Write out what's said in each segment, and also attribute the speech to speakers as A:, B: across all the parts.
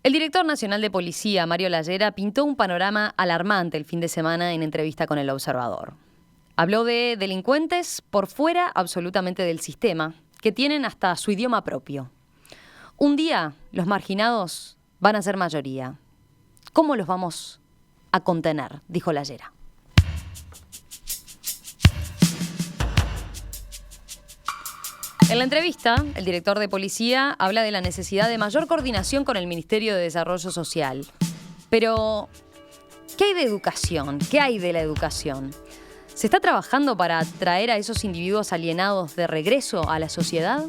A: El director nacional de policía, Mario Lallera, pintó un panorama alarmante el fin de semana en entrevista con El Observador. Habló de delincuentes por fuera absolutamente del sistema, que tienen hasta su idioma propio. Un día los marginados van a ser mayoría. ¿Cómo los vamos a contener?, dijo Lallera. En la entrevista, el director de policía habla de la necesidad de mayor coordinación con el Ministerio de Desarrollo Social. Pero, ¿qué hay de educación? ¿Qué hay de la educación? ¿Se está trabajando para traer a esos individuos alienados de regreso a la sociedad?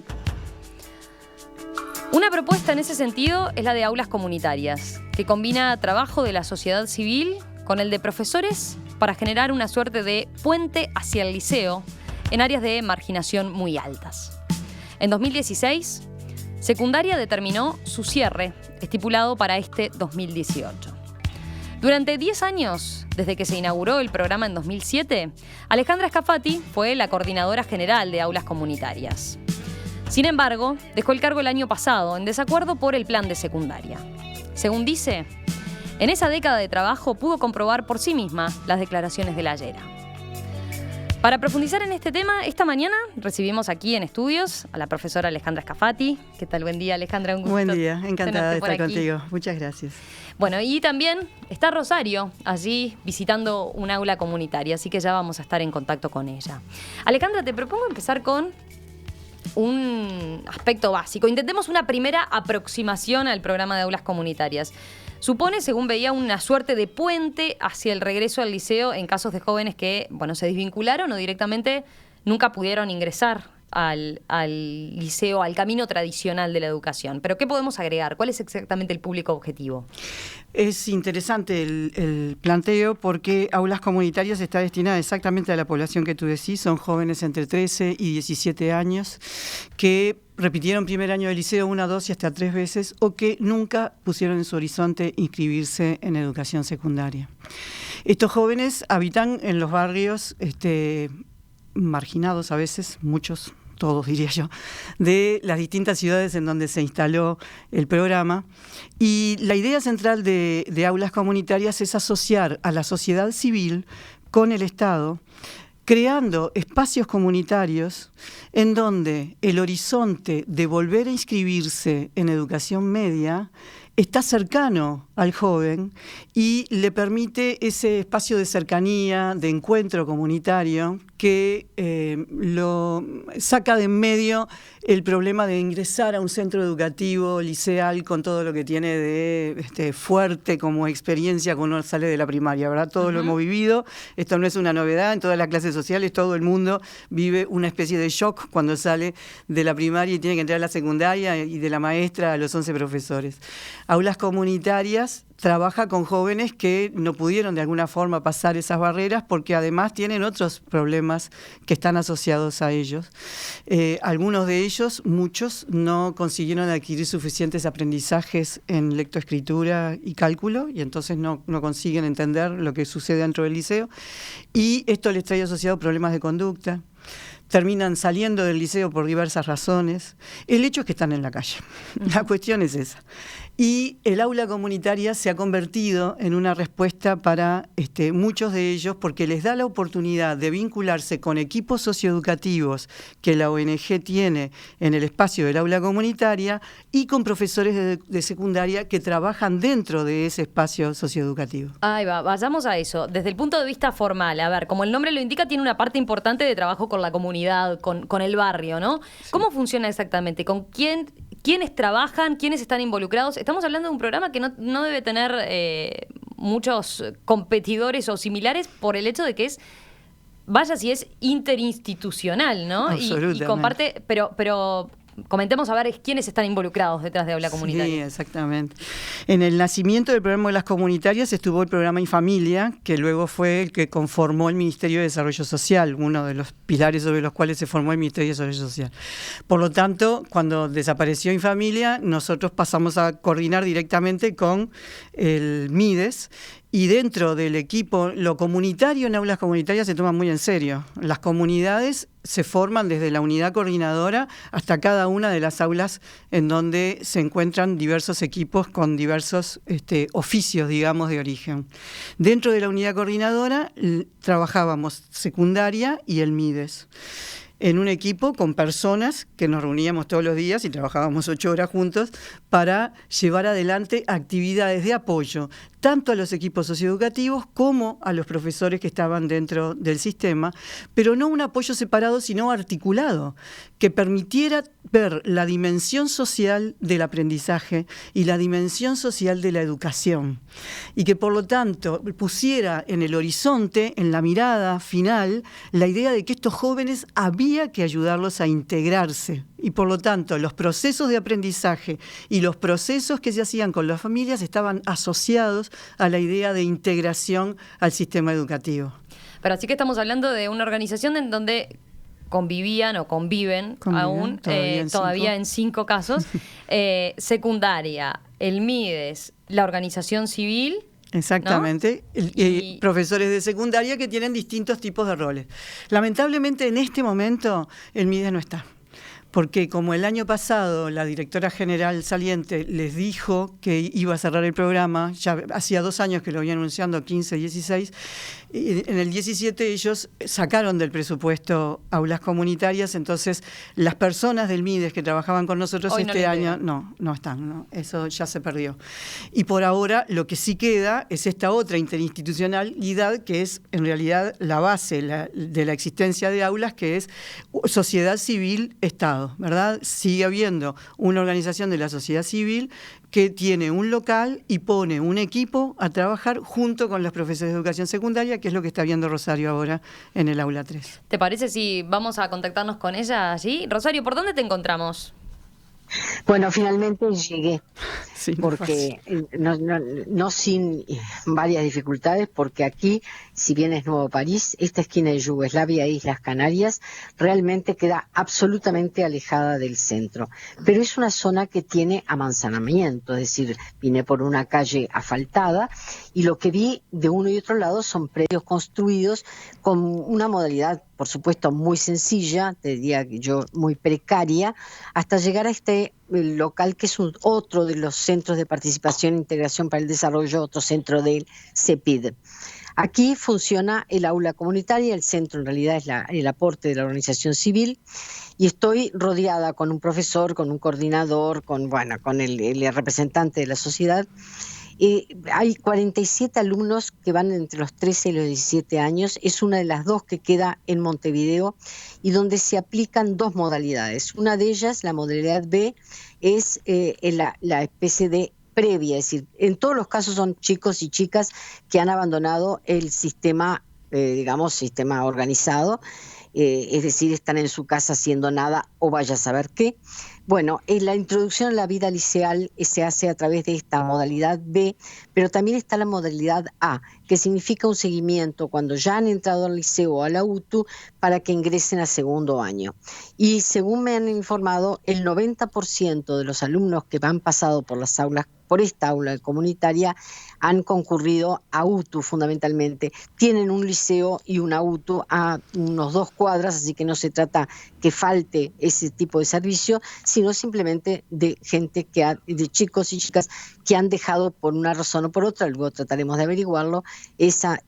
A: Una propuesta en ese sentido es la de aulas comunitarias, que combina trabajo de la sociedad civil con el de profesores para generar una suerte de puente hacia el liceo en áreas de marginación muy altas. En 2016, Secundaria determinó su cierre, estipulado para este 2018. Durante 10 años, desde que se inauguró el programa en 2007, Alejandra Scafati fue la coordinadora general de aulas comunitarias. Sin embargo, dejó el cargo el año pasado en desacuerdo por el plan de secundaria. Según dice, en esa década de trabajo pudo comprobar por sí misma las declaraciones de Lallera. Para profundizar en este tema, esta mañana recibimos aquí en estudios a la profesora Alejandra Scafati. ¿Qué tal? Buen día, Alejandra. Un gusto.
B: Buen día, encantada de estar contigo. Muchas gracias.
A: Bueno, y también está Rosario allí visitando un aula comunitaria, así que ya vamos a estar en contacto con ella. Alejandra, te propongo empezar con un aspecto básico. Intentemos una primera aproximación al programa de aulas comunitarias. Supone, según veía, una suerte de puente hacia el regreso al liceo en casos de jóvenes que, se desvincularon o directamente nunca pudieron ingresar al liceo, al camino tradicional de la educación. Pero, ¿qué podemos agregar? ¿Cuál es exactamente el público objetivo?
B: Es interesante el planteo porque aulas comunitarias está destinada exactamente a la población que tú decís. Son jóvenes entre 13 y 17 años que repitieron primer año de liceo 1, 2 y hasta 3 veces o que nunca pusieron en su horizonte inscribirse en educación secundaria. Estos jóvenes habitan en los barrios marginados a veces, muchos, todos diría yo, de las distintas ciudades en donde se instaló el programa. Y la idea central de aulas comunitarias es asociar a la sociedad civil con el Estado, creando espacios comunitarios en donde el horizonte de volver a inscribirse en educación media está cercano al joven y le permite ese espacio de cercanía, de encuentro comunitario que lo saca de en medio el problema de ingresar a un centro educativo liceal con todo lo que tiene de fuerte como experiencia cuando uno sale de la primaria, ¿verdad? Todos lo hemos vivido, esto no es una novedad, en todas las clases sociales todo el mundo vive una especie de shock cuando sale de la primaria y tiene que entrar a la secundaria y de la maestra a los 11 profesores. Aulas comunitarias trabaja con jóvenes que no pudieron de alguna forma pasar esas barreras porque además tienen otros problemas que están asociados a ellos. Algunos de ellos, muchos, no consiguieron adquirir suficientes aprendizajes en lectoescritura y cálculo y entonces no consiguen entender lo que sucede dentro del liceo y esto les trae asociado problemas de conducta. Terminan saliendo del liceo por diversas razones. El hecho es que están en la calle. La cuestión es esa. Y el aula comunitaria se ha convertido en una respuesta para muchos de ellos porque les da la oportunidad de vincularse con equipos socioeducativos que la ONG tiene en el espacio del aula comunitaria y con profesores de secundaria que trabajan dentro de ese espacio socioeducativo.
A: Ahí va, vayamos a eso. Desde el punto de vista formal, a ver, como el nombre lo indica, tiene una parte importante de trabajo con la comunidad, con el barrio, ¿no? Sí. ¿Cómo funciona exactamente? ¿Con quiénes trabajan? ¿Quiénes están involucrados? Estamos hablando de un programa que no debe tener muchos competidores o similares por el hecho de que es interinstitucional, ¿no?
B: Absolutamente.
A: Y comparte, pero comentemos a ver quiénes están involucrados detrás de aula comunitaria.
B: Sí, exactamente. En el nacimiento del programa de las comunitarias estuvo el programa Infamilia, que luego fue el que conformó el Ministerio de Desarrollo Social, uno de los pilares sobre los cuales se formó el Ministerio de Desarrollo Social. Por lo tanto, cuando desapareció Infamilia, nosotros pasamos a coordinar directamente con el MIDES Y dentro del equipo, lo comunitario en aulas comunitarias se toma muy en serio. Las comunidades se forman desde la unidad coordinadora hasta cada una de las aulas en donde se encuentran diversos equipos con diversos oficios, digamos, de origen. Dentro de la unidad coordinadora trabajábamos secundaria y el MIDES, en un equipo con personas que nos reuníamos todos los días y trabajábamos 8 horas juntos para llevar adelante actividades de apoyo, tanto a los equipos socioeducativos como a los profesores que estaban dentro del sistema, pero no un apoyo separado, sino articulado, que permitiera ver la dimensión social del aprendizaje y la dimensión social de la educación, y que por lo tanto pusiera en el horizonte, en la mirada final, la idea de que estos jóvenes había que ayudarlos a integrarse. Y por lo tanto, los procesos de aprendizaje y los procesos que se hacían con las familias estaban asociados a la idea de integración al sistema educativo.
A: Pero así que estamos hablando de una organización en donde convivían o conviven aún, todavía en 5 casos, secundaria, el MIDES, la organización civil.
B: Exactamente, ¿no? Profesores de secundaria que tienen distintos tipos de roles. Lamentablemente en este momento el MIDES no está, porque como el año pasado la directora general saliente les dijo que iba a cerrar el programa, ya hacía 2 años que lo había anunciando, 15, 16, en el 17 ellos sacaron del presupuesto aulas comunitarias, entonces las personas del MIDES que trabajaban con nosotros hoy este año no están, ¿no? Eso ya se perdió. Y por ahora lo que sí queda es esta otra interinstitucionalidad que es en realidad la base de la existencia de aulas, que es sociedad civil-Estado, ¿verdad? Sigue habiendo una organización de la sociedad civil que tiene un local y pone un equipo a trabajar junto con los profesores de educación secundaria, que es lo que está viendo Rosario ahora en el aula 3.
A: ¿Te parece si vamos a contactarnos con ella allí? Rosario, ¿por dónde te encontramos?
C: Bueno, finalmente llegué,
B: Sí,
C: porque no sin varias dificultades, porque aquí, si bien es Nuevo París, esta esquina de Yugoslavia e Islas Canarias realmente queda absolutamente alejada del centro. Pero es una zona que tiene amanzanamiento, es decir, vine por una calle asfaltada y lo que vi de uno y otro lado son predios construidos con una modalidad, por supuesto, muy sencilla, te diría yo muy precaria, hasta llegar a este local que es otro de los centros de participación e integración para el desarrollo, otro centro del CEPID. Aquí funciona el aula comunitaria, el centro en realidad es el aporte de la organización civil, y estoy rodeada con un profesor, con un coordinador, con el representante de la sociedad. Hay 47 alumnos que van entre los 13 y los 17 años, es una de las 2 que queda en Montevideo y donde se aplican 2 modalidades. Una de ellas, la modalidad B, es la especie de previa, es decir, en todos los casos son chicos y chicas que han abandonado el sistema, sistema organizado, es decir, están en su casa haciendo nada o vaya a saber qué. Bueno, la introducción a la vida liceal se hace a través de esta modalidad B, pero también está la modalidad A, que significa un seguimiento cuando ya han entrado al liceo o a la UTU para que ingresen a segundo año. Y según me han informado, el 90% de los alumnos que han pasado por las aulas, por esta aula comunitaria, han concurrido a UTU fundamentalmente. Tienen un liceo y una UTU a unos 2 cuadras, así que no se trata que falte ese tipo de servicio, sino simplemente de gente de chicos y chicas que han dejado por una razón o por otra, luego trataremos de averiguarlo, esa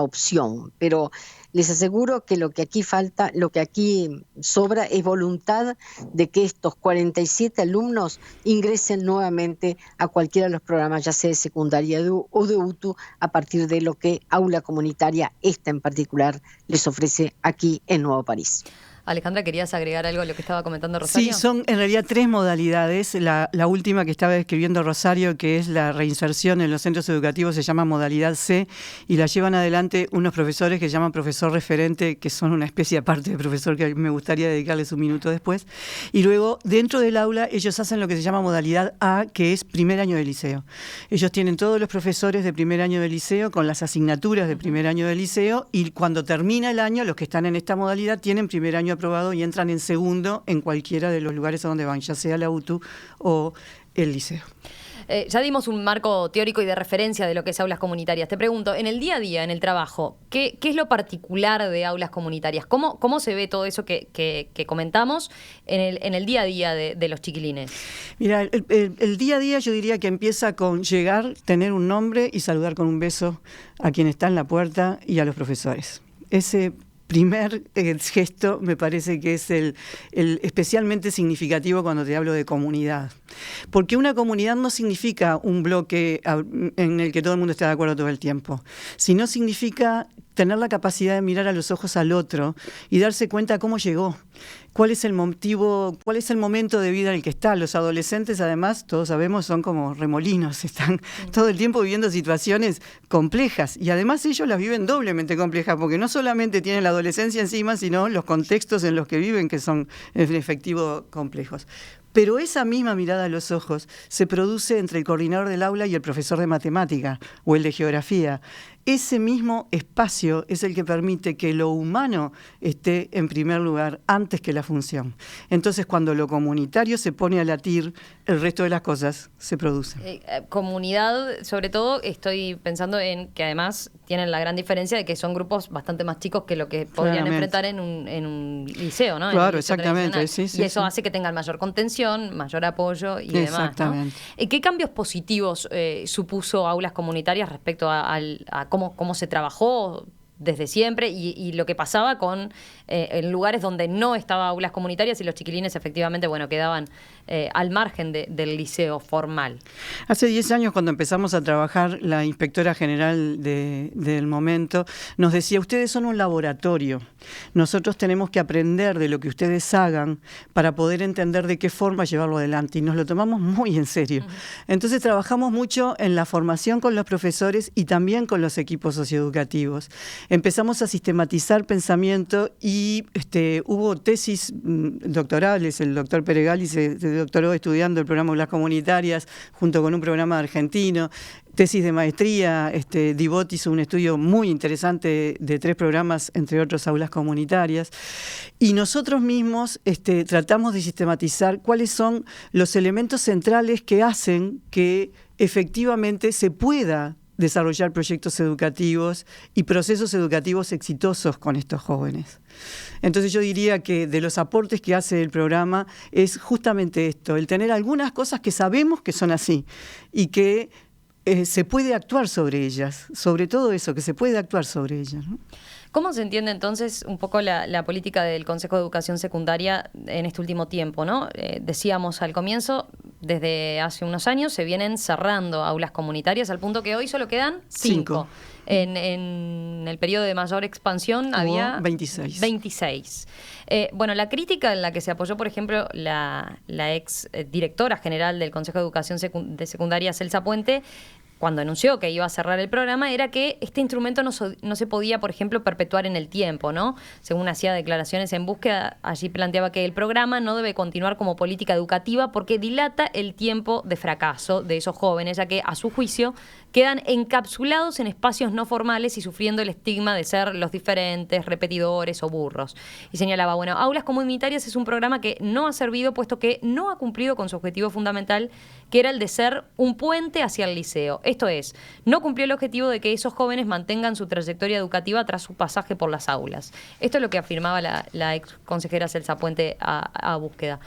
C: opción. Pero les aseguro que lo que aquí falta, lo que aquí sobra es voluntad de que estos 47 alumnos ingresen nuevamente a cualquiera de los programas, ya sea de secundaria o de UTU, a partir de lo que Aula Comunitaria, esta en particular, les ofrece aquí en Nuevo París.
A: Alejandra, ¿querías agregar algo a lo que estaba comentando Rosario?
B: Sí, son en realidad 3 modalidades. La última que estaba describiendo Rosario, que es la reinserción en los centros educativos, se llama modalidad C y la llevan adelante unos profesores que se llaman profesor referente, que son una especie aparte de profesor que me gustaría dedicarles un minuto después. Y luego, dentro del aula, ellos hacen lo que se llama modalidad A, que es primer año de liceo. Ellos tienen todos los profesores de primer año de liceo con las asignaturas de primer año de liceo y cuando termina el año, los que están en esta modalidad tienen primer año aprobado y entran en segundo en cualquiera de los lugares a donde van, ya sea la UTU o el liceo.
A: Ya dimos un marco teórico y de referencia de lo que es aulas comunitarias. Te pregunto, en el día a día, en el trabajo, ¿qué es lo particular de aulas comunitarias? ¿Cómo se ve todo eso que comentamos en el día a día de los chiquilines?
B: Mira, el día a día yo diría que empieza con llegar, tener un nombre y saludar con un beso a quien está en la puerta y a los profesores. Ese primer gesto me parece que es el especialmente significativo cuando te hablo de comunidad. Porque una comunidad no significa un bloque en el que todo el mundo está de acuerdo todo el tiempo, sino significa tener la capacidad de mirar a los ojos al otro y darse cuenta cómo llegó, cuál es el motivo, cuál es el momento de vida en el que está. Los adolescentes, además, todos sabemos, son como remolinos, están todo el tiempo viviendo situaciones complejas y además ellos las viven doblemente complejas porque no solamente tienen la adolescencia encima, sino los contextos en los que viven que son en efectivo complejos. Pero esa misma mirada a los ojos se produce entre el coordinador del aula y el profesor de matemática o el de geografía. Ese mismo espacio es el que permite que lo humano esté en primer lugar antes que la función. Entonces, cuando lo comunitario se pone a latir, el resto de las cosas se producen.
A: Comunidad, sobre todo, estoy pensando en que además tienen la gran diferencia de que son grupos bastante más chicos que lo que podrían enfrentar en un liceo, ¿no?
B: Claro, exactamente. Sí,
A: y eso hace que tengan mayor contención, mayor apoyo y demás.
B: Exactamente.
A: ¿no? ¿Qué cambios positivos supuso aulas comunitarias respecto a cómo se trabajó desde siempre y lo que pasaba en lugares donde no estaba aulas comunitarias y los chiquilines efectivamente, quedaban al margen del liceo formal?
B: Hace 10 años, cuando empezamos a trabajar, la inspectora general del momento nos decía: ustedes son un laboratorio, nosotros tenemos que aprender de lo que ustedes hagan para poder entender de qué forma llevarlo adelante, y nos lo tomamos muy en serio. Entonces trabajamos mucho en la formación con los profesores y también con los equipos socioeducativos. Empezamos a sistematizar pensamiento y hubo tesis doctorales. El doctor Peregali se doctoró estudiando el programa de aulas comunitarias junto con un programa argentino. Tesis de maestría, Dibot hizo un estudio muy interesante de 3 programas, entre otros aulas comunitarias. Y nosotros mismos tratamos de sistematizar cuáles son los elementos centrales que hacen que efectivamente se pueda desarrollar proyectos educativos y procesos educativos exitosos con estos jóvenes. Entonces yo diría que de los aportes que hace el programa es justamente esto, el tener algunas cosas que sabemos que son así y que se puede actuar sobre ellas, sobre todo eso, que se puede actuar sobre ellas, ¿no?
A: ¿Cómo se entiende entonces un poco la política del Consejo de Educación Secundaria en este último tiempo, ¿no? Decíamos al comienzo, desde hace unos años se vienen cerrando aulas comunitarias al punto que hoy solo quedan 5. En el periodo de mayor expansión había 26. La crítica en la que se apoyó, por ejemplo, la ex directora general del Consejo de Educación de Secundaria, Celsa Puente, cuando anunció que iba a cerrar el programa, era que este instrumento no se podía, por ejemplo, perpetuar en el tiempo, ¿no? Según hacía declaraciones en Búsqueda, allí planteaba que el programa no debe continuar como política educativa porque dilata el tiempo de fracaso de esos jóvenes, ya que, a su juicio, quedan encapsulados en espacios no formales y sufriendo el estigma de ser los diferentes, repetidores o burros. Y señalaba, Aulas Comunitarias es un programa que no ha servido puesto que no ha cumplido con su objetivo fundamental, que era el de ser un puente hacia el liceo. Esto es, no cumplió el objetivo de que esos jóvenes mantengan su trayectoria educativa tras su pasaje por las aulas. Esto es lo que afirmaba la ex consejera Celsa Puente a Búsqueda.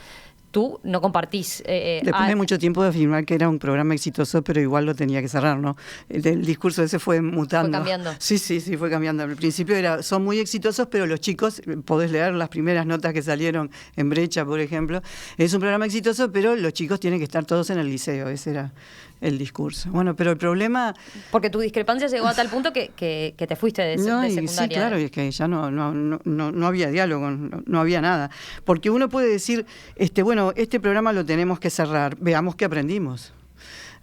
A: Tú no compartís.
B: Después de mucho tiempo de afirmar que era un programa exitoso, pero igual lo tenía que cerrar, ¿no? El discurso ese fue mutando.
A: Fue cambiando.
B: Sí, fue cambiando. Al principio son muy exitosos, pero los chicos, podés leer las primeras notas que salieron en Brecha, por ejemplo, es un programa exitoso, pero los chicos tienen que estar todos en el liceo. Ese era el discurso. Pero el problema...
A: Porque tu discrepancia llegó a tal punto que te fuiste de secundaria.
B: Sí, claro, y es que ya no había diálogo, no había nada. Porque uno puede decir, este programa lo tenemos que cerrar, veamos qué aprendimos.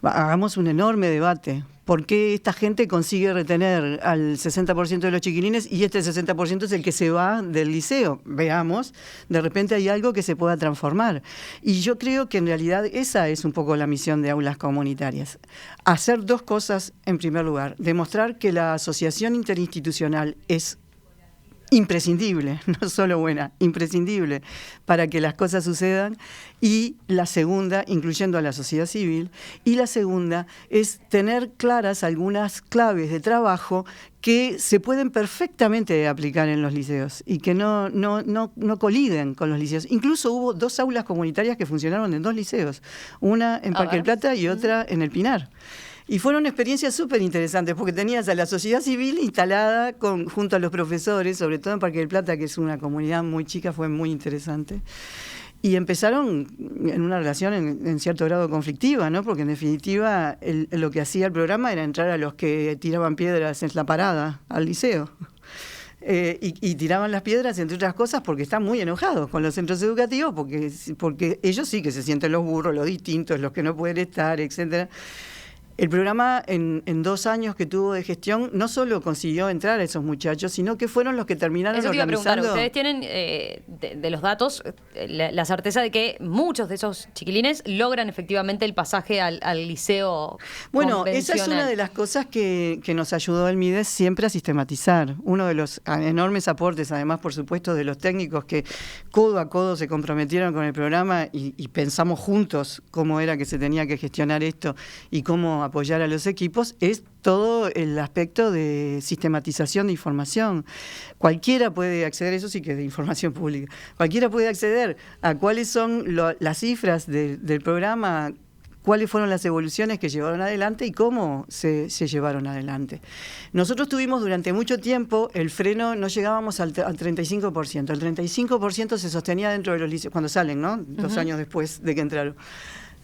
B: Hagamos un enorme debate. ¿Por qué esta gente consigue retener al 60% de los chiquilines y este 60% es el que se va del liceo? Veamos, de repente hay algo que se pueda transformar. Y yo creo que en realidad esa es un poco la misión de aulas comunitarias. Hacer 2 cosas en primer lugar. Demostrar que la asociación interinstitucional es imprescindible, no solo buena, imprescindible para que las cosas sucedan. Y la segunda, incluyendo a la sociedad civil, y la segunda es tener claras algunas claves de trabajo que se pueden perfectamente aplicar en los liceos y que no coliden con los liceos. Incluso hubo 2 aulas comunitarias que funcionaron en 2 liceos, una en Parque del Plata y otra en El Pinar. Y fueron experiencias súper interesantes, porque tenías a la sociedad civil instalada junto a los profesores, sobre todo en Parque del Plata, que es una comunidad muy chica, fue muy interesante. Y empezaron en una relación en cierto grado conflictiva, ¿no? Porque en definitiva lo que hacía el programa era entrar a los que tiraban piedras en la parada al liceo. Y tiraban las piedras, entre otras cosas, porque están muy enojados con los centros educativos, porque ellos sí que se sienten los burros, los distintos, los que no pueden estar, etcétera. El programa, en 2 años que tuvo de gestión, no solo consiguió entrar a esos muchachos, sino que fueron los que terminaron organizando... Eso te iba a preguntar,
A: ustedes tienen, de los datos, la certeza de que muchos de esos chiquilines logran efectivamente el pasaje al liceo
B: Bueno,
A: convencional.
B: Esa es una de las cosas que nos ayudó el MIDES siempre a sistematizar. Uno de los enormes aportes, además, por supuesto, de los técnicos que codo a codo se comprometieron con el programa y pensamos juntos cómo era que se tenía que gestionar esto y cómo apoyar a los equipos, es todo el aspecto de sistematización de información. Cualquiera puede acceder, eso sí que es de información pública, cualquiera puede acceder a cuáles son las cifras del programa, cuáles fueron las evoluciones que llevaron adelante y cómo se llevaron adelante. Nosotros tuvimos durante mucho tiempo el freno, no llegábamos al 35%. El 35% se sostenía dentro de los liceos, cuando salen, ¿no? 2 años después de que entraron.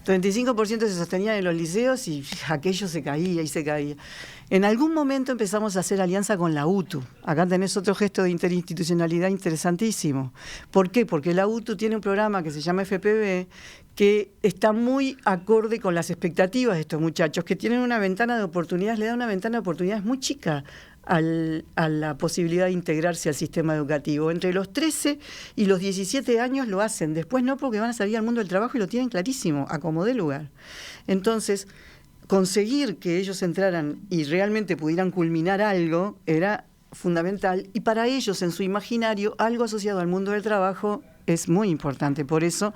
B: 35% se sostenía en los liceos y aquello se caía y se caía. En algún momento empezamos a hacer alianza con la UTU. Acá tenés otro gesto de interinstitucionalidad interesantísimo. ¿Por qué? Porque la UTU tiene un programa que se llama FPB que está muy acorde con las expectativas de estos muchachos, que tienen una ventana de oportunidades, le da una ventana de oportunidades muy chica a la posibilidad de integrarse al sistema educativo. Entre los 13 y los 17 años lo hacen, después no, porque van a salir al mundo del trabajo y lo tienen clarísimo, a como dé lugar. Entonces, conseguir que ellos entraran y realmente pudieran culminar algo era fundamental, y para ellos, en su imaginario, algo asociado al mundo del trabajo es muy importante. Por eso,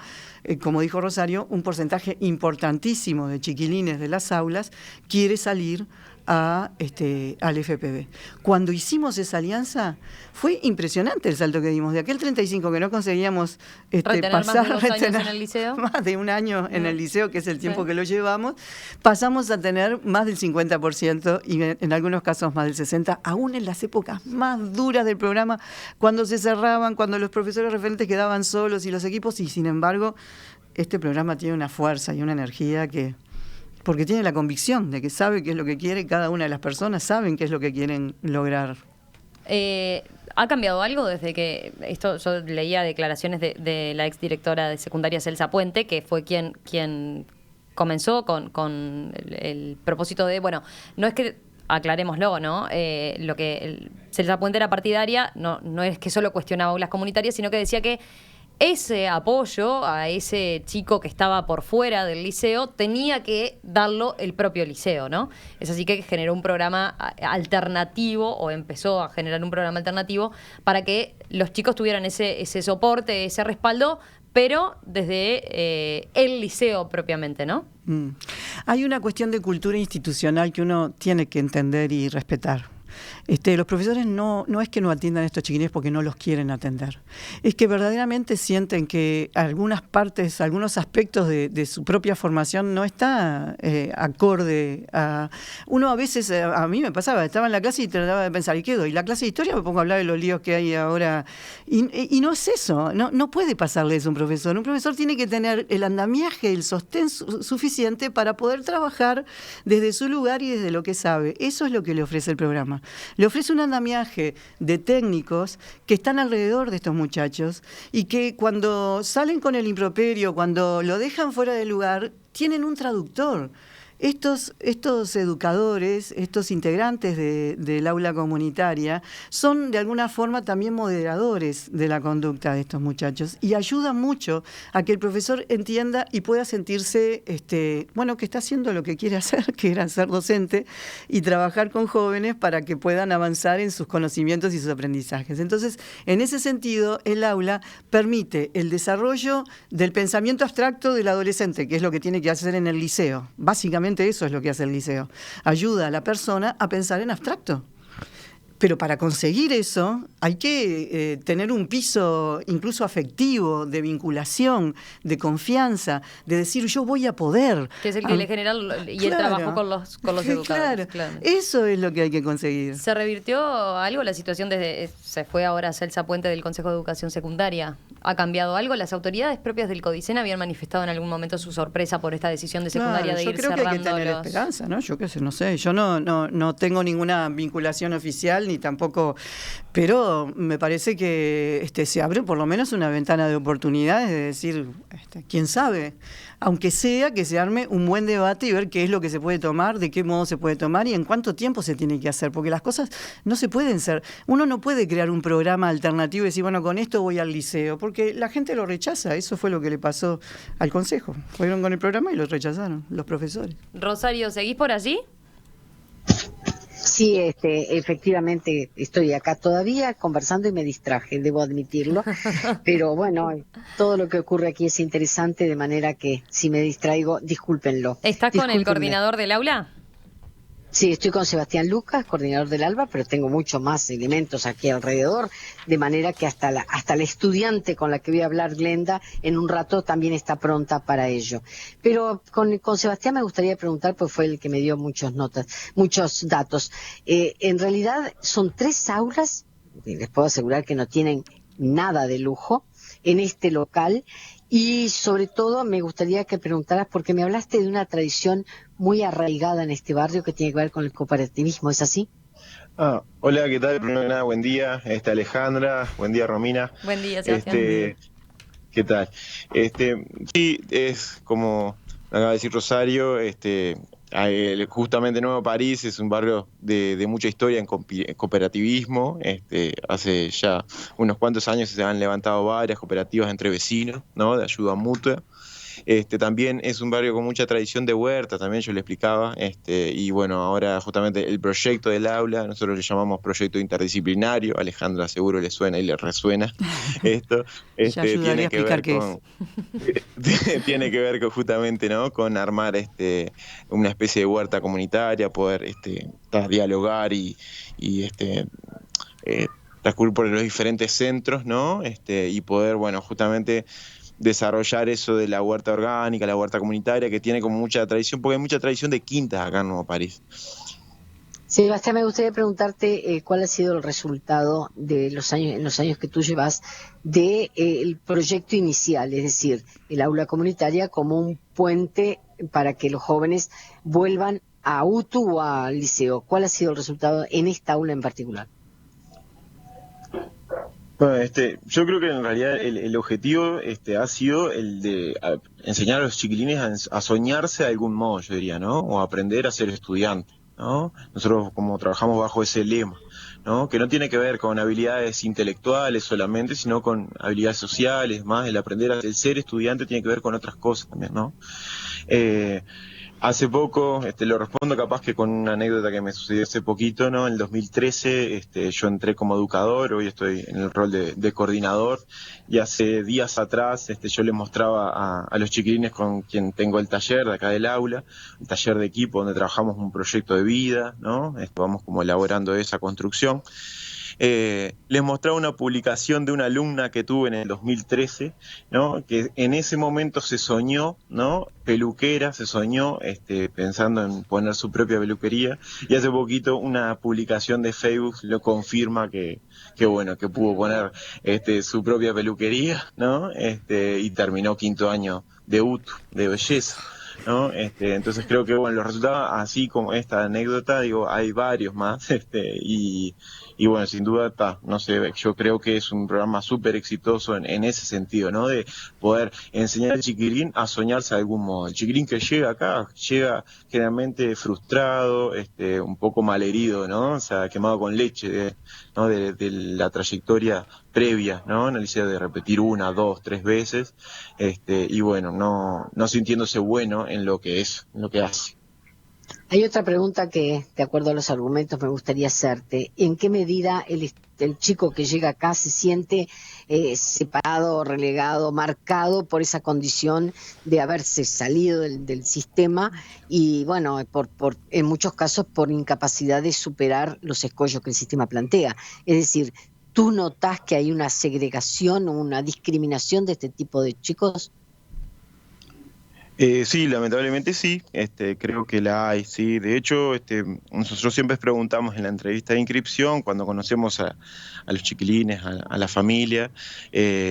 B: como dijo Rosario, un porcentaje importantísimo de chiquilines de las aulas quiere salir al FPB. Cuando hicimos esa alianza, fue impresionante el salto que dimos. De aquel 35 que no conseguíamos pasar,
A: más de 2 años en el liceo.
B: Más de 1 año en el liceo, que es el tiempo que lo llevamos, pasamos a tener más del 50% y en algunos casos más del 60%, aún en las épocas más duras del programa, cuando se cerraban, cuando los profesores referentes quedaban solos y los equipos, y sin embargo, este programa tiene una fuerza y una energía porque tiene la convicción de que sabe qué es lo que quiere, cada una de las personas saben qué es lo que quieren lograr.
A: ¿Ha cambiado algo desde que yo leía declaraciones de la exdirectora de secundaria Celsa Puente, que fue quien comenzó con el propósito de, bueno, no es que, aclarémoslo, ¿no? Celsa Puente era partidaria, no es que solo cuestionaba aulas comunitarias, sino que decía que ese apoyo a ese chico que estaba por fuera del liceo tenía que darlo el propio liceo, ¿no? Es así que generó un programa alternativo, o empezó a generar un programa alternativo para que los chicos tuvieran ese soporte, ese respaldo, pero desde el liceo propiamente, ¿no?
B: Hay una cuestión de cultura institucional que uno tiene que entender y respetar. Los profesores no es que no atiendan a estos chiquilines porque no los quieren atender. Es que verdaderamente sienten que algunas partes, algunos aspectos de su propia formación no está acorde a... Uno a veces, a mí me pasaba, estaba en la clase y trataba de pensar, ¿y qué doy? La clase de historia me pongo a hablar de los líos que hay ahora. Y no es eso, no puede pasarle eso a un profesor. Un profesor tiene que tener el andamiaje, el sostén suficiente para poder trabajar desde su lugar y desde lo que sabe. Eso es lo que le ofrece el programa. Le ofrece un andamiaje de técnicos que están alrededor de estos muchachos y que cuando salen con el improperio, cuando lo dejan fuera del lugar, tienen un traductor. estos educadores, estos integrantes del aula comunitaria, son de alguna forma también moderadores de la conducta de estos muchachos y ayudan mucho a que el profesor entienda y pueda sentirse, que está haciendo lo que quiere hacer, que era ser docente y trabajar con jóvenes para que puedan avanzar en sus conocimientos y sus aprendizajes. Entonces, en ese sentido, el aula permite el desarrollo del pensamiento abstracto del adolescente, que es lo que tiene que hacer en el liceo. Básicamente eso es lo que hace el liceo. Ayuda a la persona a pensar en abstracto. Pero para conseguir eso hay que tener un piso incluso afectivo, de vinculación, de confianza, de decir yo voy a poder.
A: Que es el que le genera y el trabajo con los educadores.
B: Claro. Eso es lo que hay que conseguir.
A: ¿Se revirtió algo la situación desde se fue ahora Celsa Puente del Consejo de Educación Secundaria? ¿Ha cambiado algo? ¿Las autoridades propias del CODICEN habían manifestado en algún momento su sorpresa por esta decisión de secundaria de ir cerrando? Yo creo que hay que tener
B: esperanza, ¿no? Yo qué sé, no sé. Yo no tengo ninguna vinculación oficial ni tampoco, pero me parece que se abre por lo menos una ventana de oportunidades de decir, quién sabe, aunque sea que se arme un buen debate y ver qué es lo que se puede tomar, de qué modo se puede tomar y en cuánto tiempo se tiene que hacer, porque las cosas no se pueden ser. Uno no puede crear un programa alternativo y decir, bueno, con esto voy al liceo, porque la gente lo rechaza. Eso fue lo que le pasó al consejo. Fueron con el programa y lo rechazaron los profesores.
A: Rosario, ¿seguís por allí?
C: Sí, efectivamente estoy acá todavía conversando y me distraje, debo admitirlo, pero bueno, todo lo que ocurre aquí es interesante, de manera que si me distraigo, discúlpenlo.
A: ¿Estás con el coordinador del aula?
C: Sí, estoy con Sebastián Lucas, coordinador del ALBA, pero tengo muchos más elementos aquí alrededor, de manera que hasta la estudiante con la que voy a hablar, Glenda, en un rato también está pronta para ello. Pero con Sebastián me gustaría preguntar, pues fue el que me dio muchos datos. En realidad son 3 aulas, les puedo asegurar que no tienen nada de lujo en este local. Y sobre todo me gustaría que preguntaras, porque me hablaste de una tradición muy arraigada en este barrio que tiene que ver con el cooperativismo, ¿es así?
D: Hola, ¿qué tal? Primero que nada, buen día, Alejandra, buen día, Romina.
A: Buen día, Sebastián.
D: ¿Qué tal? Sí, es como acaba de decir Rosario, justamente Nuevo París es un barrio de mucha historia en cooperativismo. Hace ya unos cuantos años se han levantado varias cooperativas entre vecinos, ¿no? De ayuda mutua. También es un barrio con mucha tradición de huerta, también yo le explicaba, y bueno, ahora justamente el proyecto del aula, nosotros le llamamos proyecto interdisciplinario, Alejandra seguro le suena y le resuena esto, tiene que ver con tiene que ver justamente, ¿no? Con armar una especie de huerta comunitaria, poder dialogar y transcurrir por los diferentes centros, ¿no? Y poder, bueno, justamente desarrollar eso de la huerta orgánica, la huerta comunitaria, que tiene como mucha tradición, porque hay mucha tradición de quintas acá en Nuevo París.
C: Sebastián, me gustaría preguntarte cuál ha sido el resultado de en los años que tú llevas del proyecto inicial, es decir, el aula comunitaria como un puente para que los jóvenes vuelvan a UTU o al liceo. ¿Cuál ha sido el resultado en esta aula en particular?
D: Bueno, yo creo que en realidad el objetivo ha sido el de enseñar a los chiquilines a soñarse de algún modo, yo diría, ¿no? O aprender a ser estudiante, ¿no? Nosotros como trabajamos bajo ese lema, ¿no? Que no tiene que ver con habilidades intelectuales solamente, sino con habilidades sociales, más el aprender a ser estudiante tiene que ver con otras cosas también, ¿no? Hace poco, lo respondo capaz que con una anécdota que me sucedió hace poquito, ¿no? En el 2013, yo entré como educador, hoy estoy en el rol de coordinador, y hace días atrás, yo les mostraba a los chiquilines con quien tengo el taller de acá del aula, el taller de equipo donde trabajamos un proyecto de vida, ¿no? Vamos como elaborando esa construcción. Les mostraba una publicación de una alumna que tuve en el 2013, ¿no? Que en ese momento se soñó, ¿no? Peluquera, se soñó pensando en poner su propia peluquería, y hace poquito una publicación de Facebook lo confirma que bueno, que pudo poner su propia peluquería, ¿no? Y terminó 5º año de UTU, de belleza, ¿no? Entonces creo que bueno, los resultados, así como esta anécdota, digo, hay varios más, y bueno, sin duda, no sé, yo creo que es un programa súper exitoso en ese sentido, ¿no? De poder enseñar al chiquilín a soñarse de algún modo. El chiquilín que llega acá, llega generalmente frustrado, un poco malherido, ¿no? O sea, quemado con leche, ¿no? De la trayectoria previa, ¿no? En el liceo, de repetir 1, 2, 3 veces, y bueno, no sintiéndose bueno en lo que es, en lo que hace.
C: Hay otra pregunta que, de acuerdo a los argumentos, me gustaría hacerte. ¿En qué medida el chico que llega acá se siente separado, relegado, marcado por esa condición de haberse salido del sistema y, bueno, en muchos casos por incapacidad de superar los escollos que el sistema plantea? Es decir, ¿tú notas que hay una segregación o una discriminación de este tipo de chicos?
D: Sí, lamentablemente sí, creo que la hay, sí. De hecho, nosotros siempre preguntamos en la entrevista de inscripción, cuando conocemos a los chiquilines, a la familia,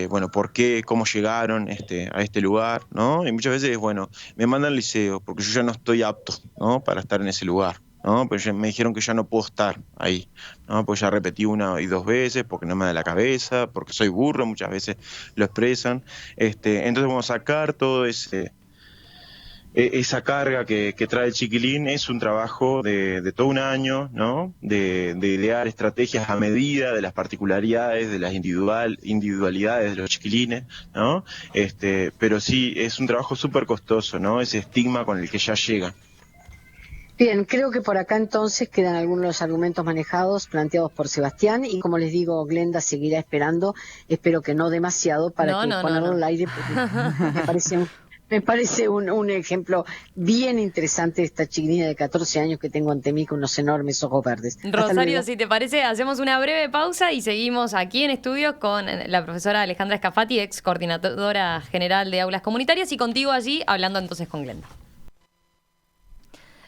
D: bueno, ¿por qué? ¿Cómo llegaron a este lugar? ¿No? Y muchas veces, bueno, me mandan al liceo porque yo ya no estoy apto, ¿no? Para estar en ese lugar, ¿no? Pero me dijeron que ya no puedo estar ahí, ¿no? Pues ya repetí 1 y 2 veces porque no me da la cabeza, porque soy burro, muchas veces lo expresan. Entonces vamos a sacar todo esa carga que trae el chiquilín. Es un trabajo de todo un año, ¿no? De idear estrategias a medida de las particularidades, de las individualidades de los chiquilines, ¿no? Pero sí, es un trabajo súper costoso, ¿no? Ese estigma con el que ya llegan.
C: Bien, creo que por acá entonces quedan algunos de los argumentos manejados, planteados por Sebastián, y como les digo, Glenda seguirá esperando, espero que no demasiado para ponerlo al aire, porque me parece un ejemplo bien interesante de esta chiquilina de 14 años que tengo ante mí con unos enormes ojos verdes.
A: Rosario, si te parece, hacemos una breve pausa y seguimos aquí en estudio con la profesora Alejandra Scafati, ex coordinadora general de aulas comunitarias, y contigo allí hablando entonces con Glenda.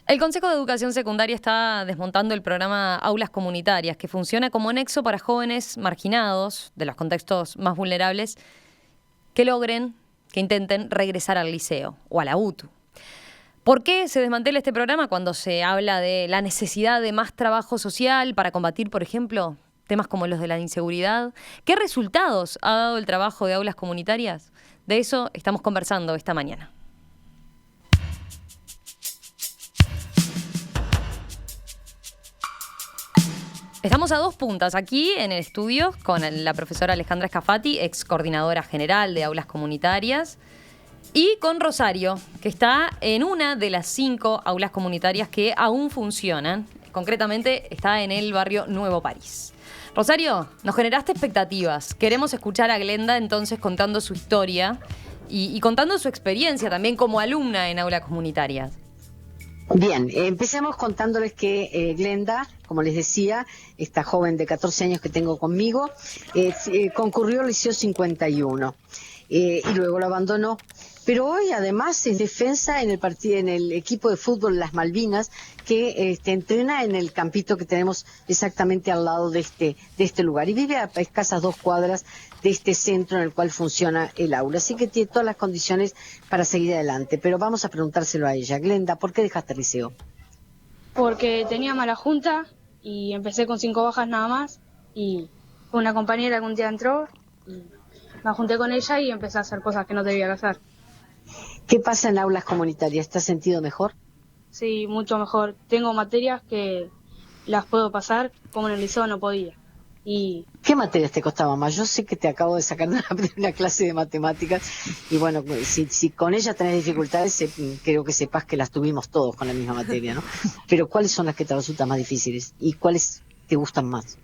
A: El Consejo de Educación Secundaria está desmontando el programa Aulas Comunitarias, que funciona como nexo para jóvenes marginados de los contextos más vulnerables que intenten regresar al liceo o a la UTU. ¿Por qué se desmantela este programa cuando se habla de la necesidad de más trabajo social para combatir, por ejemplo, temas como los de la inseguridad? ¿Qué resultados ha dado el trabajo de aulas comunitarias? De eso estamos conversando esta mañana. Estamos a 2 puntas aquí en el estudio con la profesora Alejandra Scafati, ex coordinadora general de aulas comunitarias, y con Rosario, que está en una de las 5 aulas comunitarias que aún funcionan. Concretamente está en el barrio Nuevo París. Rosario, nos generaste expectativas. Queremos escuchar a Glenda entonces contando su historia y contando su experiencia también como alumna en aulas comunitarias.
C: Bien, empecemos contándoles que Glenda, como les decía, esta joven de 14 años que tengo conmigo, concurrió al Liceo 51 y luego lo abandonó. Pero hoy además es defensa en el equipo de fútbol Las Malvinas, que entrena en el campito que tenemos exactamente al lado de este lugar. Y vive a escasas 2 cuadras de este centro en el cual funciona el aula. Así que tiene todas las condiciones para seguir adelante. Pero vamos a preguntárselo a ella. Glenda, ¿por qué dejaste el liceo?
E: Porque tenía mala junta y empecé con 5 bajas nada más. Y una compañera que un día entró, y me junté con ella y empecé a hacer cosas que no debía hacer.
C: ¿Qué pasa en aulas comunitarias? ¿Te has sentido mejor?
E: Sí, mucho mejor. Tengo materias que las puedo pasar como en el liceo no podía.
C: ¿Qué materias te costaban más? Yo sé que te acabo de sacar de una clase de matemáticas y bueno, si con ella tenés dificultades, creo que sepas que las tuvimos todos con la misma materia, ¿no? Pero ¿cuáles son las que te resultan más difíciles y cuáles te gustan más?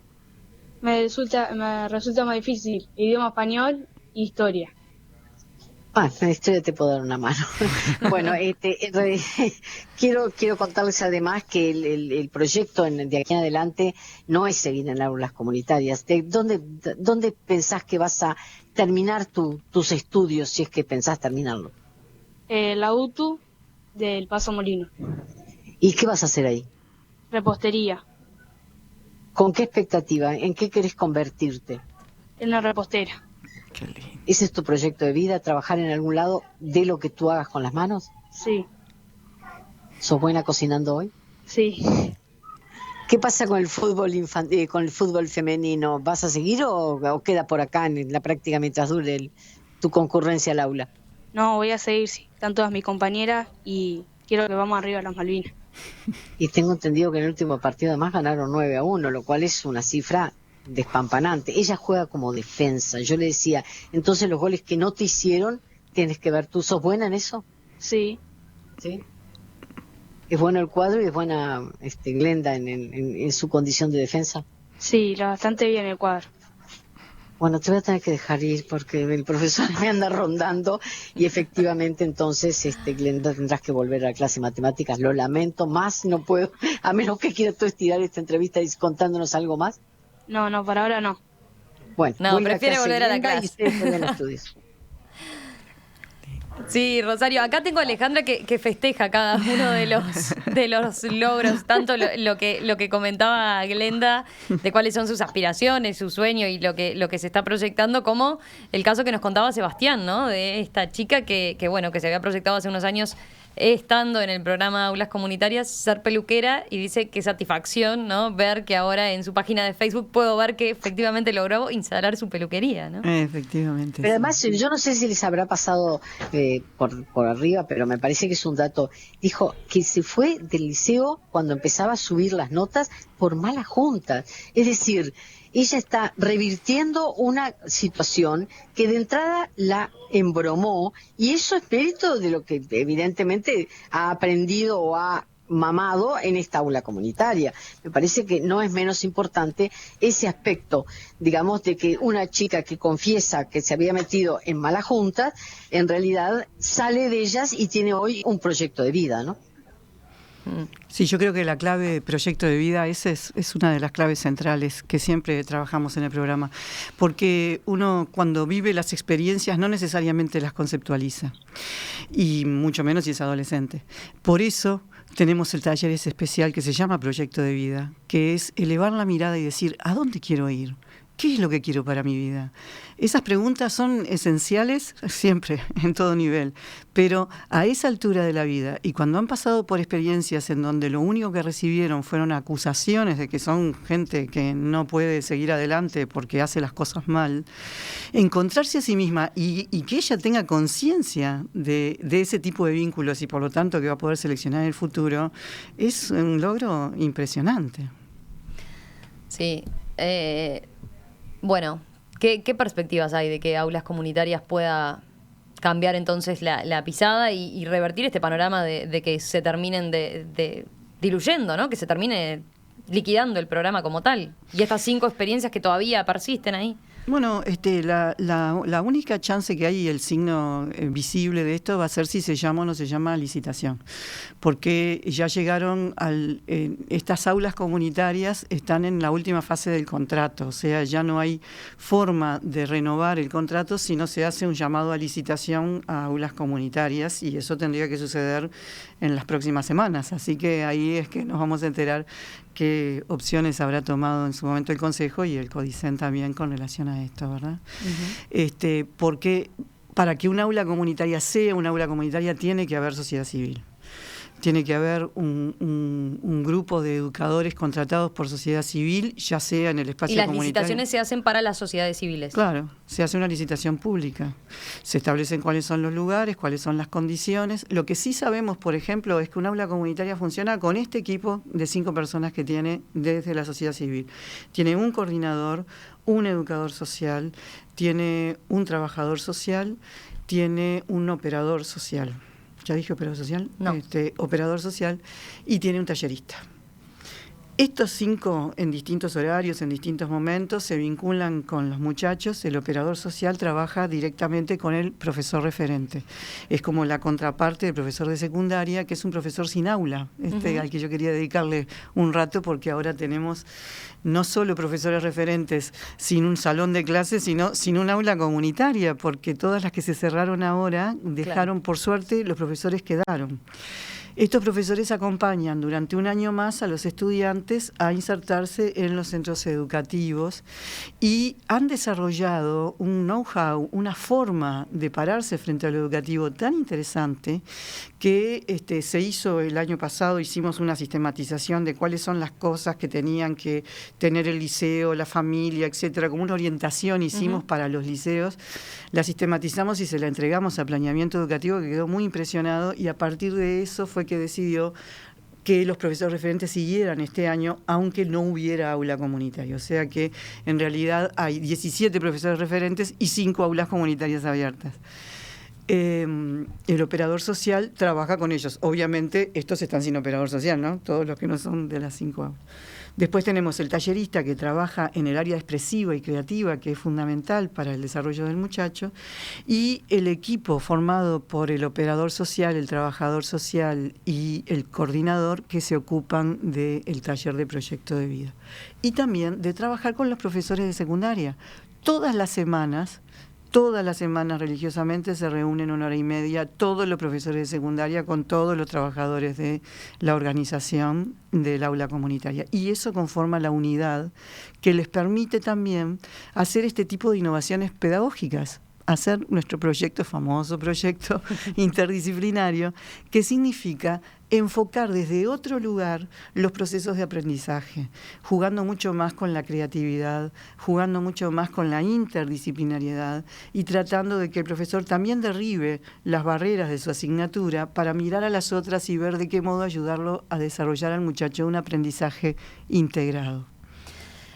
E: Me resulta más difícil idioma español e historia.
C: En la historia te puedo dar una mano. Bueno, quiero contarles además que el proyecto de aquí en adelante no es seguir en aulas comunitarias. ¿Dónde pensás que vas a terminar tus estudios, si es que pensás terminarlo?
E: La UTU del Paso Molino.
C: ¿Y qué vas a hacer ahí?
E: Repostería.
C: ¿Con qué expectativa? ¿En qué querés convertirte?
E: En una repostera.
B: Qué lindo.
C: ¿Ese es tu proyecto de vida, trabajar en algún lado de lo que tú hagas con las manos?
E: Sí.
C: ¿Sos buena cocinando hoy?
E: Sí.
C: ¿Qué pasa con el fútbol con el fútbol femenino? ¿Vas a seguir o queda por acá en la práctica mientras dure tu concurrencia al aula?
E: No, voy a seguir, sí. Están todas mis compañeras y quiero que vamos arriba a las Malvinas.
C: Y tengo entendido que en el último partido además ganaron 9-1, lo cual es una cifra despampanante. Ella juega como defensa. Yo le decía, entonces los goles que no te hicieron, tienes que ver tú. ¿Sos buena en eso?
E: Sí.
C: Sí. ¿Es bueno el cuadro y es buena Glenda en su condición de defensa?
E: Sí, bastante bien el cuadro.
C: Bueno, te voy a tener que dejar ir porque el profesor me anda rondando y efectivamente entonces Glenda tendrás que volver a la clase de matemáticas. Lo lamento, más no puedo, a menos que quieras tú estirar esta entrevista y contándonos algo más.
E: No, por ahora no.
C: Bueno,
A: no, prefiere volver a la clase.
C: Y ustedes pueden estudios.
A: Sí, Rosario, acá tengo a Alejandra que festeja cada uno de los logros, tanto lo que comentaba Glenda, de cuáles son sus aspiraciones, su sueño y lo que se está proyectando, como el caso que nos contaba Sebastián, ¿no? De esta chica que se había proyectado hace unos años estando en el programa Aulas Comunitarias, ser peluquera, y dice qué satisfacción, ¿no? Ver que ahora en su página de Facebook puedo ver que efectivamente logró instalar su peluquería, ¿no?
B: Efectivamente.
C: Pero además, yo no sé si les habrá pasado por arriba, pero me parece que es un dato. Dijo que se fue del liceo cuando empezaba a subir las notas por malas juntas. Es decir, ella está revirtiendo una situación que de entrada la embromó, y eso es mérito de lo que evidentemente ha aprendido o ha mamado en esta aula comunitaria. Me parece que no es menos importante ese aspecto, digamos, de que una chica que confiesa que se había metido en malas juntas, en realidad sale de ellas y tiene hoy un proyecto de vida, ¿no?
B: Sí, yo creo que la clave proyecto de vida, esa es una de las claves centrales que siempre trabajamos en el programa, porque uno cuando vive las experiencias no necesariamente las conceptualiza, y mucho menos si es adolescente. Por eso tenemos el taller ese especial que se llama Proyecto de Vida, que es elevar la mirada y decir, ¿a dónde quiero ir? ¿Qué es lo que quiero para mi vida? Esas preguntas son esenciales siempre, en todo nivel, pero a esa altura de la vida, y cuando han pasado por experiencias en donde lo único que recibieron fueron acusaciones de que son gente que no puede seguir adelante porque hace las cosas mal, encontrarse a sí misma y que ella tenga conciencia de ese tipo de vínculos y por lo tanto que va a poder seleccionar en el futuro, es un logro impresionante.
A: Sí, bueno, ¿qué perspectivas hay de que Aulas Comunitarias pueda cambiar entonces la pisada y revertir este panorama de que se terminen de diluyendo, ¿no? Que se termine liquidando el programa como tal? Y estas 5 experiencias que todavía persisten ahí.
B: Bueno, la única chance que hay y el signo visible de esto va a ser si se llama o no se llama licitación, porque ya llegaron estas aulas comunitarias están en la última fase del contrato, o sea, ya no hay forma de renovar el contrato si no se hace un llamado a licitación a aulas comunitarias, y eso tendría que suceder en las próximas semanas, así que ahí es que nos vamos a enterar qué opciones habrá tomado en su momento el Consejo y el CODICEN también con relación a esto, ¿verdad? Uh-huh. Porque para que un aula comunitaria sea una aula comunitaria tiene que haber sociedad civil. Tiene que haber un grupo de educadores contratados por sociedad civil, ya sea en el espacio comunitario.
A: Y las licitaciones se hacen para las sociedades civiles.
B: Claro, se hace una licitación pública. Se establecen cuáles son los lugares, cuáles son las condiciones. Lo que sí sabemos, por ejemplo, es que un aula comunitaria funciona con este equipo de 5 personas que tiene desde la sociedad civil. Tiene un coordinador, un educador social, tiene un trabajador social, tiene un operador social. ¿Ya dije operador social?
A: No.
B: Operador social, y tiene un tallerista. Estos 5 en distintos horarios, en distintos momentos, se vinculan con los muchachos. El operador social trabaja directamente con el profesor referente. Es como la contraparte del profesor de secundaria, que es un profesor sin aula, uh-huh. al que yo quería dedicarle un rato, porque ahora tenemos no solo profesores referentes sin un salón de clases, sino sin un aula comunitaria, porque todas las que se cerraron ahora dejaron, claro, por suerte, los profesores quedaron. Estos profesores acompañan durante un año más a los estudiantes a insertarse en los centros educativos y han desarrollado un know-how, una forma de pararse frente a lo educativo tan interesante que se hizo el año pasado. Hicimos una sistematización de cuáles son las cosas que tenían que tener el liceo, la familia, etcétera, como una orientación hicimos para los liceos. La sistematizamos y se la entregamos a Planeamiento Educativo, que quedó muy impresionado, y a partir de eso fue que decidió que los profesores referentes siguieran este año, aunque no hubiera aula comunitaria. O sea que en realidad hay 17 profesores referentes y 5 aulas comunitarias abiertas. El operador social trabaja con ellos. Obviamente estos están sin operador social, ¿no? Todos los que no son de las 5 aulas. Después tenemos el tallerista, que trabaja en el área expresiva y creativa, que es fundamental para el desarrollo del muchacho, y el equipo formado por el operador social, el trabajador social y el coordinador, que se ocupan del taller de proyecto de vida. Y también de trabajar con los profesores de secundaria. Todas las semanas religiosamente se reúnen 1 hora y media todos los profesores de secundaria con todos los trabajadores de la organización del aula comunitaria. Y eso conforma la unidad que les permite también hacer este tipo de innovaciones pedagógicas, hacer nuestro famoso proyecto interdisciplinario, que significa enfocar desde otro lugar los procesos de aprendizaje, jugando mucho más con la creatividad, jugando mucho más con la interdisciplinariedad y tratando de que el profesor también derribe las barreras de su asignatura para mirar a las otras y ver de qué modo ayudarlo a desarrollar al muchacho un aprendizaje integrado.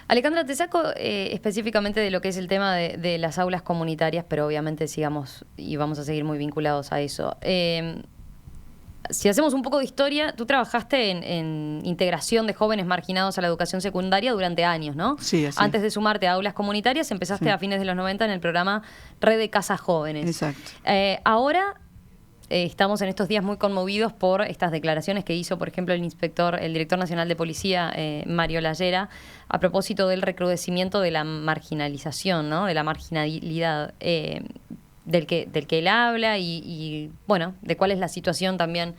A: Alejandra, te saco específicamente de lo que es el tema de las aulas comunitarias, pero obviamente sigamos y vamos a seguir muy vinculados a eso. Si hacemos un poco de historia, tú trabajaste en integración de jóvenes marginados a la educación secundaria durante años, ¿no?
B: Sí, así.
A: Antes de sumarte a aulas comunitarias, empezaste a fines de los 90 en el programa Red de Casas Jóvenes.
B: Exacto.
A: Ahora estamos en estos días muy conmovidos por estas declaraciones que hizo, por ejemplo, el director nacional de policía, Mario Lallera, a propósito del recrudecimiento de la marginalización, ¿no? De la marginalidad del que él habla y bueno, de cuál es la situación también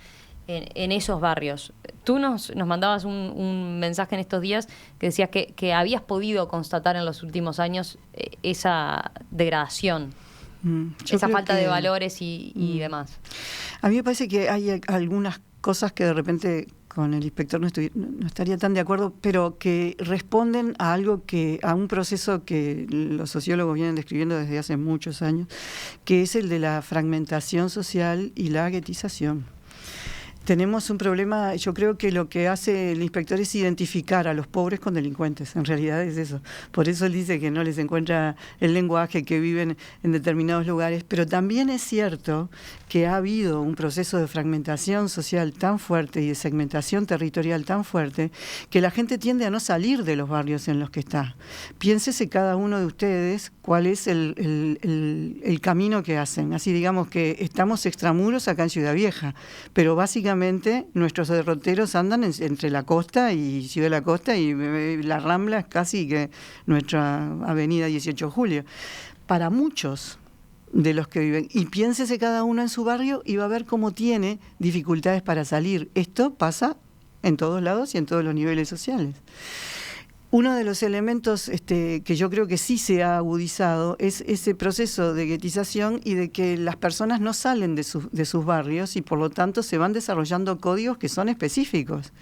A: en esos barrios. Tú nos mandabas un mensaje en estos días que decías que habías podido constatar en los últimos años esa degradación, esa falta de valores y demás. A
B: mí me parece que hay algunas cosas que de repente con el inspector no estaría tan de acuerdo, pero que responden a a un proceso que los sociólogos vienen describiendo desde hace muchos años, que es el de la fragmentación social y la guetización. Tenemos un problema, yo creo que lo que hace el inspector es identificar a los pobres con delincuentes, en realidad es eso. Por eso él dice que no les encuentra el lenguaje, que viven en determinados lugares, pero también es cierto que ha habido un proceso de fragmentación social tan fuerte y de segmentación territorial tan fuerte que la gente tiende a no salir de los barrios en los que está. Piénsese cada uno de ustedes cuál es el camino que hacen. Así digamos que estamos extramuros acá en Ciudad Vieja, pero básicamente nuestros derroteros andan entre la costa y Ciudad de la Costa, y la Rambla es casi que nuestra avenida 18 de Julio. Para muchos de los que viven, y piénsese cada uno en su barrio y va a ver cómo tiene dificultades para salir. Esto pasa en todos lados y en todos los niveles sociales. Uno de los elementos que yo creo que sí se ha agudizado es ese proceso de guetización y de que las personas no salen de sus barrios y por lo tanto se van desarrollando códigos que son específicos.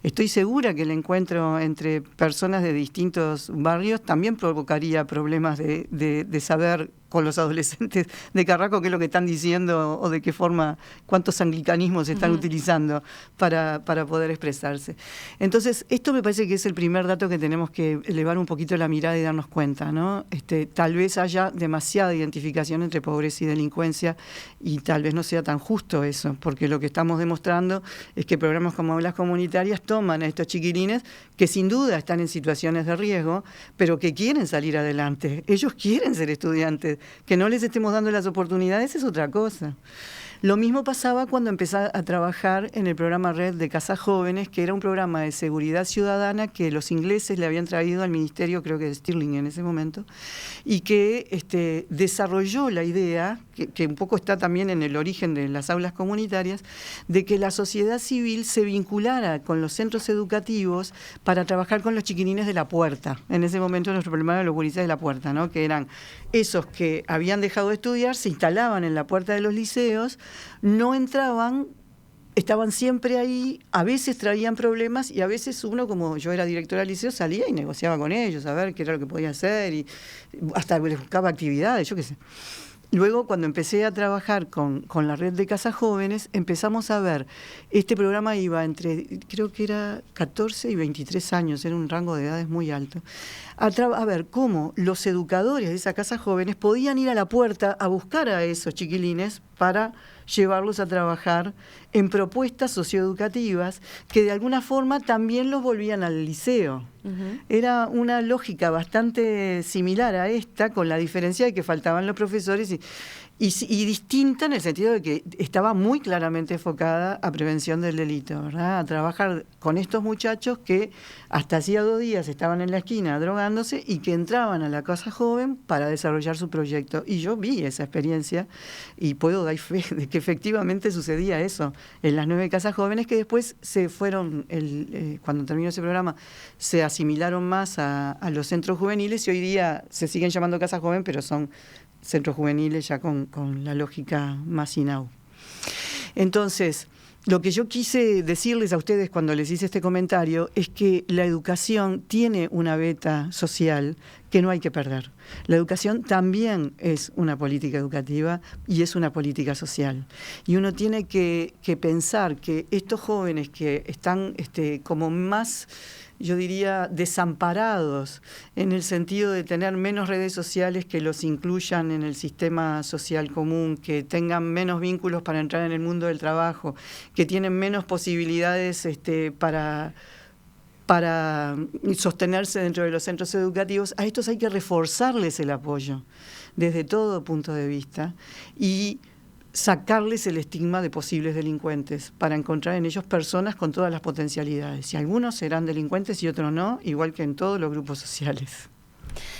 B: Estoy segura que el encuentro entre personas de distintos barrios también provocaría problemas de saber con los adolescentes de Carrasco qué es lo que están diciendo o de qué forma, cuántos anglicanismos están utilizando para poder expresarse. Entonces, esto me parece que es el primer dato que tenemos que elevar un poquito la mirada y darnos cuenta, ¿no? Tal vez haya demasiada identificación entre pobreza y delincuencia y tal vez no sea tan justo eso, porque lo que estamos demostrando es que programas como Aulas Comunitarias toman a estos chiquilines que sin duda están en situaciones de riesgo, pero que quieren salir adelante. Ellos quieren ser estudiantes. Que no les estemos dando las oportunidades es otra cosa. Lo mismo pasaba cuando empecé a trabajar en el programa Red de Casas Jóvenes, que era un programa de seguridad ciudadana que los ingleses le habían traído al ministerio, creo que de Stirling en ese momento, y que desarrolló la idea que un poco está también en el origen de las aulas comunitarias, de que la sociedad civil se vinculara con los centros educativos para trabajar con los chiquilines de la puerta. En ese momento nuestro problema era los gurises de la puerta, ¿no? Que eran esos que habían dejado de estudiar, se instalaban en la puerta de los liceos, no entraban, estaban siempre ahí, a veces traían problemas y a veces uno, como yo era directora del liceo, salía y negociaba con ellos a ver qué era lo que podía hacer y hasta les buscaba actividades, yo qué sé. Luego, cuando empecé a trabajar con la red de casas jóvenes, empezamos a ver, este programa iba entre, creo que era 14 y 23 años, era un rango de edades muy alto, a ver cómo los educadores de esas casas jóvenes podían ir a la puerta a buscar a esos chiquilines para llevarlos a trabajar en propuestas socioeducativas que de alguna forma también los volvían al liceo. Uh-huh. Era una lógica bastante similar a esta, con la diferencia de que faltaban los profesores y distinta en el sentido de que estaba muy claramente enfocada a prevención del delito, ¿verdad? A trabajar con estos muchachos que hasta hacía 2 días estaban en la esquina drogándose y que entraban a la casa joven para desarrollar su proyecto. Y yo vi esa experiencia y puedo dar fe de que efectivamente sucedía eso en las 9 casas jóvenes, que después se fueron, cuando terminó ese programa, se asimilaron más a los centros juveniles y hoy día se siguen llamando casas joven, pero son centros juveniles ya con la lógica más INAU. Entonces, lo que yo quise decirles a ustedes cuando les hice este comentario es que la educación tiene una beta social que no hay que perder. La educación también es una política educativa y es una política social. Y uno tiene que pensar que estos jóvenes que están como más, yo diría, desamparados en el sentido de tener menos redes sociales que los incluyan en el sistema social común, que tengan menos vínculos para entrar en el mundo del trabajo, que tienen menos posibilidades para sostenerse dentro de los centros educativos, a estos hay que reforzarles el apoyo desde todo punto de vista y sacarles el estigma de posibles delincuentes para encontrar en ellos personas con todas las potencialidades. Y algunos serán delincuentes y otros no, igual que en todos los grupos sociales.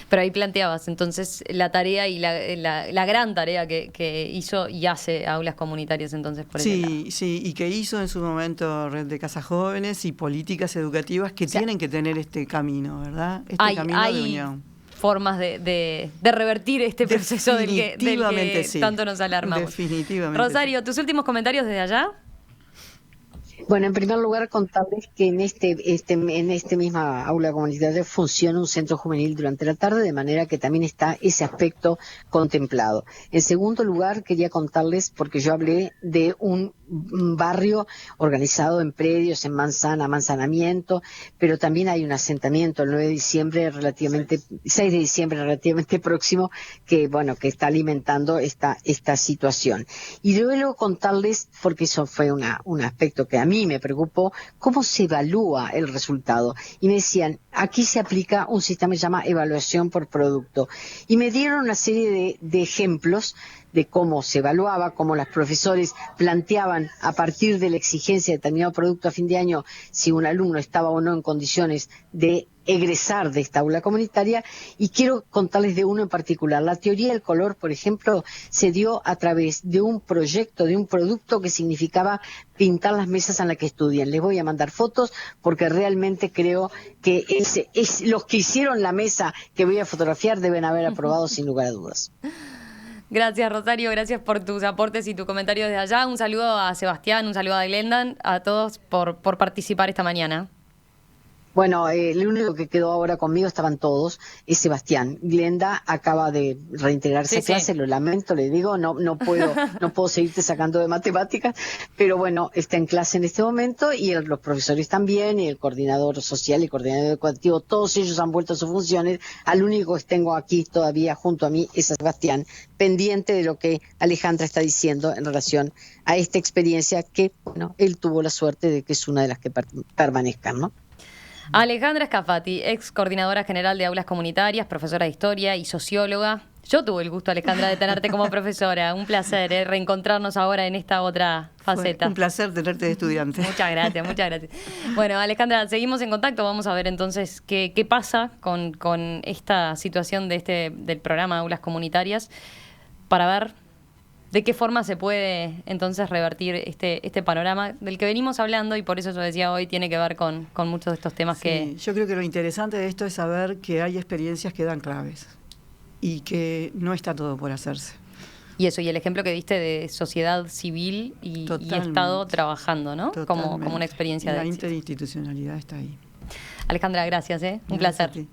A: Pero ahí planteabas entonces la tarea y la gran tarea que hizo y hace Aulas Comunitarias entonces por ese lado.
B: Sí, y que hizo en su momento Red de Casas Jóvenes y políticas educativas que tienen que tener este camino, ¿verdad? Camino de unión.
A: Formas de revertir este proceso del que sí, tanto nos alarmamos.
B: Definitivamente.
A: Rosario, ¿tus últimos comentarios desde allá?
C: Bueno, en primer lugar contarles que en este misma aula comunitaria funciona un centro juvenil durante la tarde, de manera que también está ese aspecto contemplado. En segundo lugar, quería contarles, porque yo hablé de un barrio organizado en predios, en manzanamiento, pero también hay un asentamiento el 6 de diciembre relativamente próximo, que está alimentando esta situación. Y luego contarles, porque eso fue un aspecto que a mí me preocupó, cómo se evalúa el resultado. Y me decían, aquí se aplica un sistema que se llama evaluación por producto. Y me dieron una serie de ejemplos de cómo se evaluaba, cómo los profesores planteaban a partir de la exigencia de determinado producto a fin de año si un alumno estaba o no en condiciones de egresar de esta aula comunitaria, y quiero contarles de uno en particular. La teoría del color, por ejemplo, se dio a través de un proyecto, de un producto que significaba pintar las mesas en las que estudian. Les voy a mandar fotos porque realmente creo que los que hicieron la mesa que voy a fotografiar deben haber aprobado sin lugar a dudas.
A: Gracias, Rosario, gracias por tus aportes y tu comentario desde allá. Un saludo a Sebastián, un saludo a Glendan, a todos por participar esta mañana.
C: Bueno, el único que quedó ahora conmigo, estaban todos, es Sebastián. Glenda acaba de reintegrarse a clase, lo lamento, le digo, no puedo seguirte sacando de matemáticas, pero bueno, está en clase en este momento y los profesores también, y el coordinador social y el coordinador educativo, todos ellos han vuelto a sus funciones. Al único que tengo aquí todavía junto a mí es a Sebastián, pendiente de lo que Alejandra está diciendo en relación a esta experiencia que, él tuvo la suerte de que es una de las que permanezcan, ¿no?
A: Alejandra Scafati, ex coordinadora general de aulas comunitarias, profesora de historia y socióloga. Yo tuve el gusto, Alejandra, de tenerte como profesora. Un placer reencontrarnos ahora en esta otra faceta.
B: Un placer tenerte de estudiante.
A: Muchas gracias. Bueno, Alejandra, seguimos en contacto. Vamos a ver entonces qué pasa con esta situación del programa Aulas Comunitarias, para ver ¿De qué forma se puede entonces revertir este panorama del que venimos hablando? Y por eso yo decía hoy tiene que ver con muchos de estos temas que...
B: Yo creo que lo interesante de esto es saber que hay experiencias que dan claves y que no está todo por hacerse.
A: Y eso, y el ejemplo que diste de sociedad civil y Estado trabajando, ¿no? Como una experiencia de
B: La
A: éxito.
B: interinstitucionalidad está ahí.
A: Alejandra, gracias, un
B: Gracias
A: placer.
B: a ti.